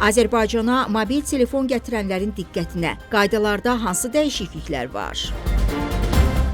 Azərbaycana mobil telefon gətirənlərin diqqətinə qaydalarda hansı dəyişikliklər var?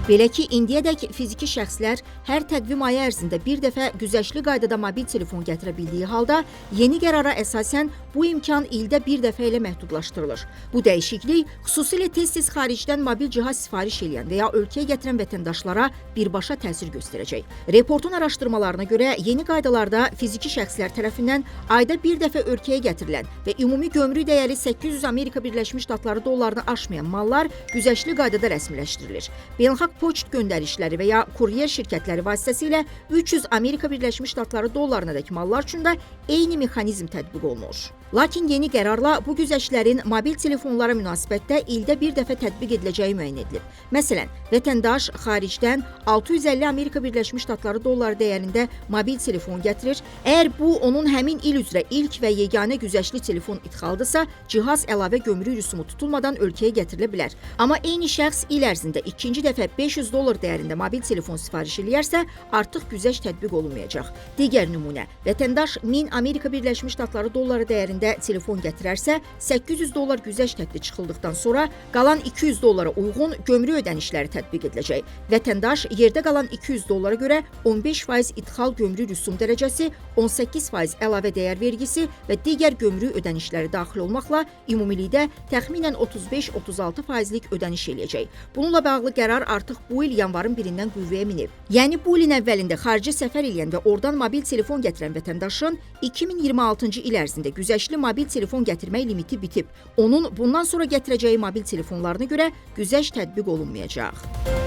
Belə ki, indiyədək fiziki şəxslər hər təqvim ayı ərzində bir dəfə güzəştli qaydada mobil telefon gətirə bildiyi halda, yeni qərara əsasən bu imkan ildə bir dəfə ilə məhdudlaşdırılır. Bu dəyişiklik xüsusilə tez-tez xaricdən mobil cihaz sifariş edən və ya ölkəyə gətirən vətəndaşlara birbaşa təsir göstərəcək. Reportun araşdırmalarına görə yeni qaydalarda fiziki şəxslər tərəfindən ayda bir dəfə ölkəyə gətirilən və ümumi gömrük dəyəri 800 Amerika Birləşmiş Ştatları dollarını aşmayan mallar güzəştli qaydada rəsmiləşdirilir. Beynəlxalq poçt göndərişləri və ya kuryer şirkətləri vasitəsilə 300 Amerika Birləşmiş Ştatları dollarınadək mallar üçün də eyni mexanizm tətbiq olunur. Lakin yeni qərarla bu güzəştlərin mobil telefonlara münasibətdə ildə bir dəfə tətbiq ediləcəyi müəyyən edilib. Məsələn, vətəndaş xaricdən 650 Amerika Birləşmiş Ştatları dolları dəyərində mobil telefon gətirir. Əgər bu onun həmin il üzrə ilk və yeganə güzəştli telefon idxalıdırsa, cihaz əlavə gömrük rüsumu tutulmadan ölkəyə gətirilə bilər. Amma eyni şəxs il ərzində ikinci dəfə $500 dəyərində mobil telefon sifariş eləyərsə, artıq güzəşt tətbiq olunmayacaq. Digər nümunə, vətəndaş 1000 Amerika Birləşmiş Ştatları dolları dəyərində telefon gətirərsə, $800 güzəşt həddi çıxıldıqdan sonra qalan $200 uyğun gömrük ödənişləri tətbiq ediləcək. Vətəndaş yerdə qalan $200 görə 15% idxal gömrük rüsum dərəcəsi, 18% əlavə dəyər vergisi və digər gömrük ödənişləri daxil olmaqla ümumilikdə təxminən 35-36%lik ödəniş eləyəcək. Bununla bağlı qərar artıq bu il yanvarın 1-dən qüvvəyə minib. Yəni bu ilin əvvəlində xarici səfər eləyən və oradan mobil telefon gətirən vətəndaşın 2026-cı il ərzində güzəştli mobil telefon gətirmək limiti bitib. Onun bundan sonra gətirəcəyi mobil telefonlarına görə güzəşt tətbiq olunmayacaq.